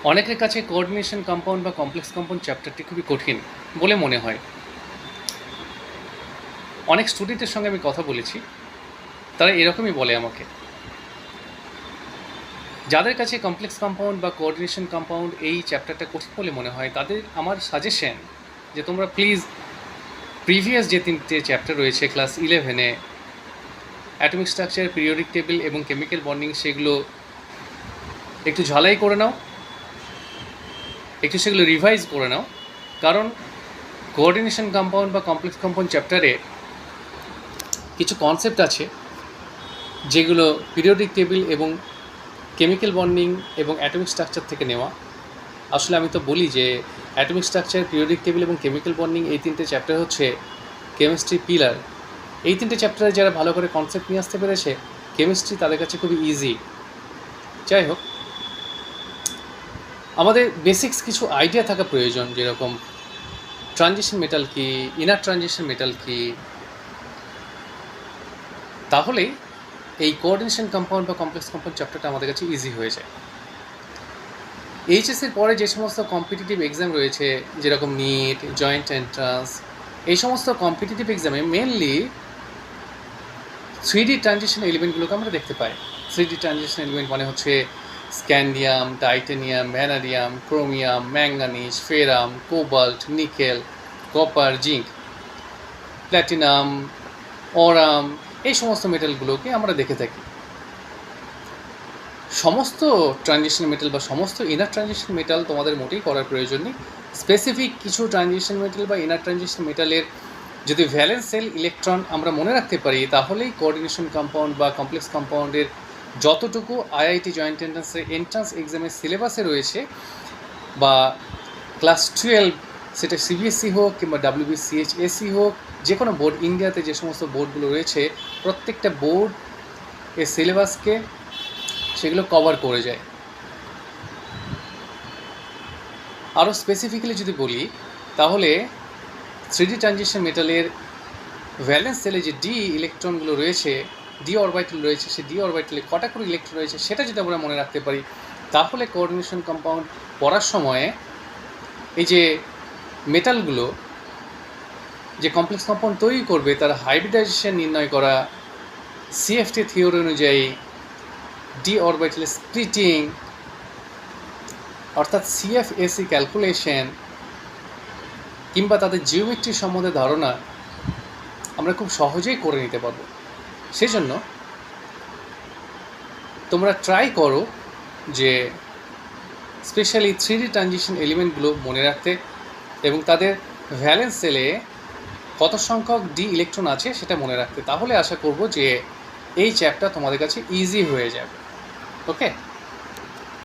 অনেকের কাছে coordination compound বা কমপ্লেক্স কম্পাউন্ড চ্যাপ্টারটি খুবই কঠিন বলে মনে হয়। অনেক স্টুডেন্টের সঙ্গে আমি কথা বলেছি, তারা এরকমই বলে আমাকে। যাদের কাছে কমপ্লেক্স কম্পাউন্ড বা কোঅর্ডিনেশন কম্পাউন্ড এই চ্যাপ্টারটা কঠিন বলে মনে হয়, তাদের আমার সাজেশন যে তোমরা প্লিজ প্রিভিয়াস যে 3টে চ্যাপ্টার রয়েছে ক্লাস 11-এ, অ্যাটমিক স্ট্রাকচার, পিরিয়ডিক টেবিল এবং কেমিক্যাল বন্ডিং, সেগুলো একটু ঝালাই করে নাও, একটু সেগুলো রিভাইজ করে নাও। কারণ কোঅর্ডিনেশন কম্পাউন্ড বা কমপ্লেক্স কম্পাউন্ড চ্যাপ্টারে কিছু কনসেপ্ট আছে যেগুলো পিরিয়ডিক টেবিল এবং কেমিক্যাল বন্ডিং এবং অ্যাটমিক স্ট্রাকচার থেকে নেওয়া। আসলে আমি তো বলি যে অ্যাটমিক স্ট্রাকচার, পিরিয়ডিক টেবিল এবং কেমিক্যাল বন্ডিং এই 3টে চ্যাপ্টার হচ্ছে কেমিস্ট্রি পিলার। এই 3টে চ্যাপ্টারে যারা ভালো করে কনসেপ্ট নিয়ে আসতে পেরেছে, কেমিস্ট্রি তাদের কাছে খুবই ইজি। যাই হোক, আমাদের বেসিক্স কিছু আইডিয়া থাকা প্রয়োজন, যেরকম ট্রানজিশন মেটাল কি, ইনার ট্রানজিশন মেটাল কি। তাহলেই এই কোঅর্ডিনেশন কম্পাউন্ড বা কমপ্লেক্স কম্পাউন্ড চ্যাপ্টারটা আমাদের কাছে ইজি হয়ে যায়। এইচএসের পরে যে সমস্ত কম্পিটিটিভ এক্সাম রয়েছে, যেরকম নিট, জয়েন্ট এন্ট্রান্স, এই সমস্ত কম্পিটিটিভ এক্সামে মেনলি 3D ট্রানজিশন এলিমেন্টগুলোকে আমরা দেখতে পাই। 3D ট্রানজিশন এলিমেন্ট মানে হচ্ছে scandium, titanium, vanadium, chromium, manganese, ফেরাম, cobalt, nickel, copper, zinc, platinum, aurum, এই সমস্ত মেটালগুলোকে আমরা দেখে থাকি। সমস্ত ট্রানজিশন মেটাল বা সমস্ত ইনার ট্রানজিশন মেটাল তোমাদের মোটেই করার প্রয়োজন নেই। স্পেসিফিক কিছু ট্রানজিশন মেটাল বা ইনার ট্রানজিশন মেটালের যদি ভ্যালেন্স সেল ইলেকট্রন আমরা মনে রাখতে পারি, তাহলেই কোঅর্ডিনেশন কম্পাউন্ড বা কমপ্লেক্স কম্পাউন্ডের যতটুকু আইআইটি জয়েন্ট এন্ট্রান্স এক্সামের সিলেবাসে রয়েছে, বা ক্লাস 12 সেটা সিবিএসসি হোক কিংবা WBCHSE হোক, যে কোনো বোর্ড, ইন্ডিয়াতে যে সমস্ত বোর্ডগুলো রয়েছে, প্রত্যেকটা বোর্ড এর সিলেবাসকে সেগুলো কভার করে যায়। আরও স্পেসিফিক্যালি যদি বলি, তাহলে 3D ট্রানজিশন মেটালের ভ্যালেন্স সেলে যে ডি ইলেকট্রনগুলো রয়েছে, ডি অরবিটাল রয়েছে, সেই ডি অরবিটালে কটা করে ইলেকট্রন রয়েছে সেটা যদি আমরা মনে রাখতে পারি, তাহলে কোঅর্ডিনেশন কম্পাউন্ড পড়ার সময়ে এই যে মেটালগুলো যে কমপ্লেক্স কম্পাউন্ড তৈরি করবে, তার হাইব্রিডাইজেশন নির্ণয় করা, সিএফটি থিওরি অনুযায়ী ডি অরবিটালের স্প্লিটিং, অর্থাৎ সিএফএসি ক্যালকুলেশন, কিংবা তাদের জিওমেট্রি সম্বন্ধে ধারণা আমরা খুব সহজেই করে নিতে পারবো। সেজন্য তোমরা ট্রাই করো যে স্পেশালি 3D ট্রানজিশন এলিমেন্টগুলো মনে রাখতে, এবং তাদের ভ্যালেন্স সেলে কত সংখ্যক ডি ইলেকট্রন আছে সেটা মনে রাখতে। তাহলে আশা করব যে এই চ্যাপ্টার তোমাদের কাছে ইজি হয়ে যাবে। ওকে।